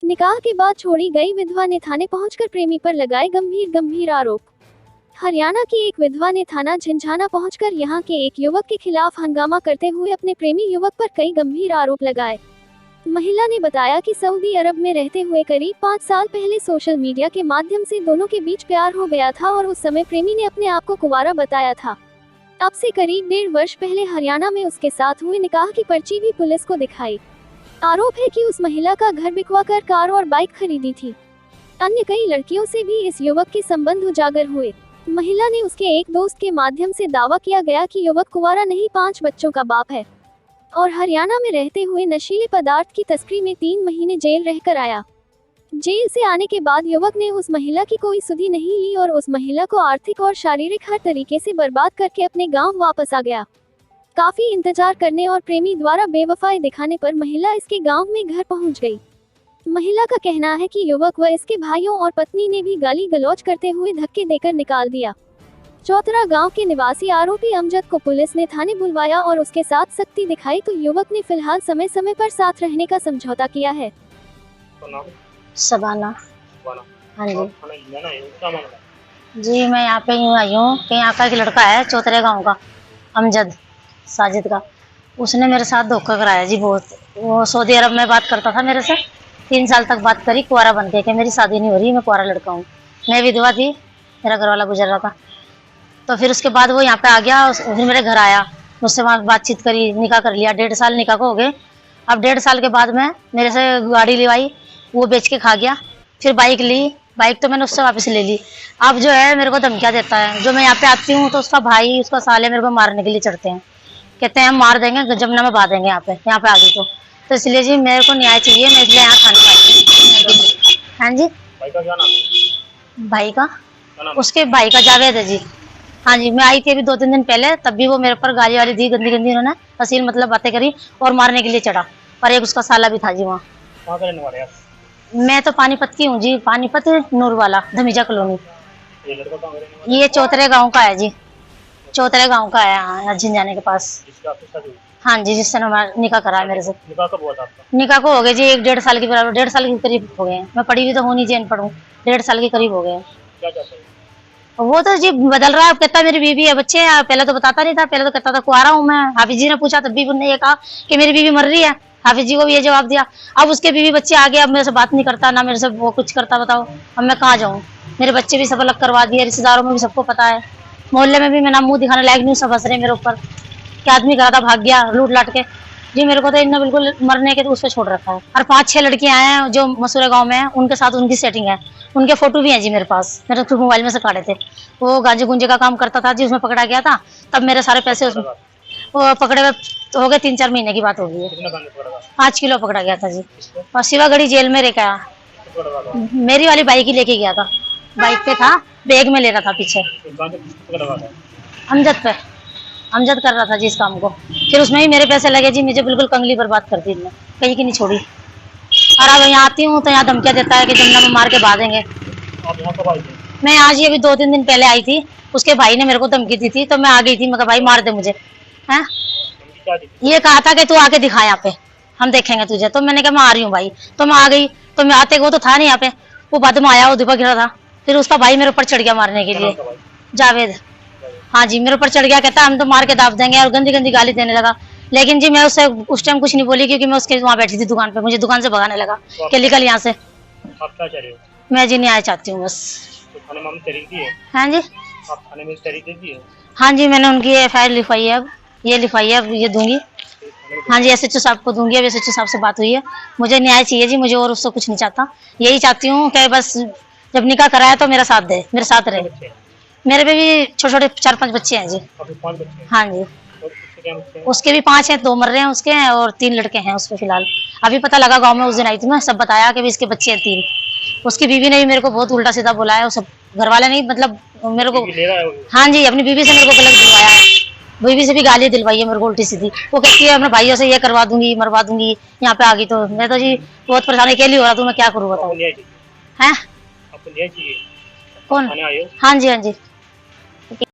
निकाह के बाद छोड़ी गई विधवा ने थाने पहुंचकर प्रेमी पर लगाए गंभीर आरोप। हरियाणा की एक विधवा ने थाना झिंझाना पहुंचकर यहां के एक युवक के खिलाफ हंगामा करते हुए अपने प्रेमी युवक पर कई गंभीर आरोप लगाए। महिला ने बताया कि सऊदी अरब में रहते हुए करीब 5 साल पहले सोशल मीडिया के माध्यम से दोनों के बीच प्यार हो गया था और उस समय प्रेमी ने अपने आप को कुंवारा बताया था। अब से करीब 1.5 वर्ष पहले हरियाणा में उसके साथ हुए निकाह की पर्ची भी पुलिस को दिखाई। आरोप है कि उस महिला का घर बिकवाकर कार और बाइक खरीदी थी। अन्य कई लड़कियों से भी इस युवक के संबंध उजागर हुए। महिला ने उसके एक दोस्त के माध्यम से दावा किया गया कि युवक कुंवारा नहीं 5 बच्चों का बाप है और हरियाणा में रहते हुए नशीले पदार्थ की तस्करी में 3 महीने जेल रहकर आया। जेल से आने के बाद युवक ने उस महिला की कोई सुधि नहीं ली और उस महिला को आर्थिक और शारीरिक हर तरीके से बर्बाद करके अपने गांव वापस आ गया। काफी इंतजार करने और प्रेमी द्वारा बेवफाई दिखाने पर महिला इसके गांव में घर पहुंच गई। महिला का कहना है कि युवक व इसके भाइयों और पत्नी ने भी गाली गलौज करते हुए धक्के देकर निकाल दिया। चौतरा गांव के निवासी आरोपी अमजद को पुलिस ने थाने बुलवाया और उसके साथ सख्ती दिखाई तो युवक ने फिलहाल समय समय पर साथ रहने का समझौता किया है। शबाना। हाँ जी जी, मैं यहाँ पे यूँ आई हूँ कि यहाँ का एक लड़का है चौतरे गांव का, अमजद साजिद का। उसने मेरे साथ धोखा कराया जी बहुत। वो सऊदी अरब में बात करता था मेरे से, 3 साल तक बात करी कुंवारा बन के कि मेरी शादी नहीं हो रही, मैं कुंवारा लड़का हूँ। मैं विधवा थी, मेरा घर वाला गुजर रहा था। तो फिर उसके बाद वो यहाँ पे आ गया, फिर मेरे घर आया, मुझसे वहाँ बातचीत करी, निकाह कर लिया। 1.5 साल निकाह को हो गए। अब 1.5 साल के बाद में मेरे से गाड़ी लिवाई, वो बेच के खा गया। फिर बाइक ली, बाइक तो मैंने उससे वापस ले ली। अब जो है मेरे को धमकियाँ देता है। जो मैं यहाँ पे आती हूँ तो उसका भाई, उसका साले मेरे को मारने के लिए चढ़ते हैं, कहते हैं हम मार देंगे, जमुना में बहा देंगे। यहाँ पे आ गई तो इसलिए जी मेरे को न्याय चाहिए, मैं इसलिए यहाँ थाने पाई। हाँ जी, भाई का क्या नाम है? भाई का, उसके भाई का जावेद है जी। हाँ जी, मैं आई थी अभी 2-3 दिन पहले, तब भी वो मेरे पर गाली वाली दी, गंदी गंदी उन्होंने असील मतलब बातें करी और मारने के लिए चढ़ा। और एक उसका साला भी था जी वहाँ। कहाँ का रहने वाले आप? मैं तो पानीपत की हूँ जी, पानीपत नूर वाला, धमीजा कॉलोनी। ये लड़का कहाँ का रहने वाला? ये चौतरे गाँव का है जी, चौतरे गाँव का है, यहाँ झिंझाने के पास। जिसका आपसे शादी हुई? हाँ जी, जिससे निकाह करा है मेरे से। निकाह कब हुआ था आपका? निकाह को हो गए जी 1-1.5 साल के बराबर, 1.5 साल के करीब हो गए हैं। मैं पढ़ी हुई तो होनी जैन पढ़ूँ, 1.5 साल के करीब हो गए हैं। क्या चाहते हैं? वो तो जी बदल रहा है, अब कहता है मेरी बीवी है, बच्चे हैं। पहले तो बताता नहीं था, पहले तो कहता था कुंवारा हूँ मैं। हाफिज जी ने पूछा तब भी उन्होंने ये कहा कि मेरी बीवी मर रही है। हाफिज जी को भी ये जवाब दिया। अब उसके बीवी बच्चे आ गए, अब मेरे से बात नहीं करता, ना मेरे से वो कुछ करता। बताओ अब मैं कहाँ जाऊँ? मेरे बच्चे भी सब अलग करवा दिए, रिश्तेदारों में भी सबको पता है, मोहल्ले में भी मैं ना मुंह दिखाने लायक नहीं, सब हंस रहे मेरे ऊपर कि आदमी करा था भाग गया लूट लाट के। जी मेरे को तो इन्होंने बिल्कुल मरने के तो उस पर छोड़ रखा है। और 5-6 लड़कियां हैं जो मसूरे गांव में हैं, उनके साथ उनकी सेटिंग है। उनके फोटो भी हैं जी मेरे पास, मेरे तो मोबाइल में से काढ़े थे। वो गांजे गुंजे का काम करता था जी, उसमें पकड़ा गया था। तब मेरे सारे पैसे उसमें वो पकड़े हुए तो हो गए 3-4 महीने की बात हो गई है। कितना गांजा पकड़ा था? 5 किलो पकड़ा गया था जी। और शिवागढ़ी जेल में रखा, मेरी वाली बाइक ही लेके गया था, बाइक पे था, बैग में ले रहा था पीछे। गांजा किसको पकड़ा हुआ था? अमजद पे, अमजद कर रहा था जी इस काम को। फिर उसमें भी मेरे पैसे लगे जी, मुझे बिल्कुल कंगली बर्बाद कर दी इन्होंने, कहीं की नहीं छोड़ी। और अब यहाँ आती हूँ तो यहाँ धमकियाँ देता है कि जमुना में मार के बहा देंगे। आप यहाँ कब आई थी? मैं आज ही अभी 2-3 दिन पहले आई थी। उसके भाई ने मेरे को धमकी दी थी तो मैं आ गई थी। मैं कहा भाई मार दे मुझे, हैं? क्या दी थी? ये कहा था कि तू आके दिखा यहाँ पे, हम देखेंगे तुझे। तो मैंने कहा मैं आ रही हूँ भाई। तो मैं आ गई, तो मैं आते वो तो था नहीं यहाँ पे, वो बाद में आया, वो दीपक गिरा था। फिर उसका भाई मेरे ऊपर चढ़ गया मारने के लिए, जावेद। हाँ जी, मेरे ऊपर चढ़ गया, कहता हम तो मार के दाब देंगे, और गंदी गंदी गाली देने लगा। लेकिन जी मैं उससे उस टाइम कुछ नहीं बोली, क्योंकि मैं उसके वहाँ बैठी थी दुकान पे। मुझे दुकान से भगाने लगा कि निकल यहाँ से। आप क्या चाह रहे हो? मैं जी न्याय चाहती हूँ बस। तो थाने में तहरीर दी है? हाँ जी, आप थाने में तहरीर दे दी है? हाँ जी, मैंने उनकी FIR लिखवाई है, अब ये लिखवाई है, अब ये दूंगी। हाँ जी, SHO साहब को दूंगी। अब SHO साहब से बात हुई है। मुझे न्याय चाहिए जी, मुझे और उससे कुछ नहीं चाहता। यही चाहती हूँ कि बस जब निकाह कराया तो मेरा साथ दे, मेरे साथ रहे। बच्चे हैं? मेरे पे भी छोटे-छोटे 4-5 बच्चे हैं जी। आपके 5 बच्चे हैं? हाँ जी, और उसके क्या बच्चे हैं? उसके भी 5 हैं, 2 मर रहे हैं उसके हैं, और 3 लड़के हैं उसके फिलहाल। अभी पता लगा गांव में, उस दिन आई थी मैं, सब बताया कि भी इसके बच्चे हैं 3। उसकी बीवी ने भी मेरे को बहुत उल्टा सीधा बोला है, वो सब घर वाले नहीं, मतलब मेरे को। ले रहा है वो? हाँ जी, अपनी बीवी से मेरे को गलत दिलवाया है, बीवी से भी गाली दिलवाई है मेरे को उल्टी सीधी। वो कहती है अपने भाइयों से ये करवा दूंगी, मरवा दूंगी। यहाँ पे आ गई तो मैं तो जी बहुत परेशान, अकेली हो रहा, तो मैं क्या करूँ बताओ? आपको न्याय चाहिए? हैं? आपको न्याय चाहिए? कौन? थाने आए हो? हाँ जी, हाँ जी।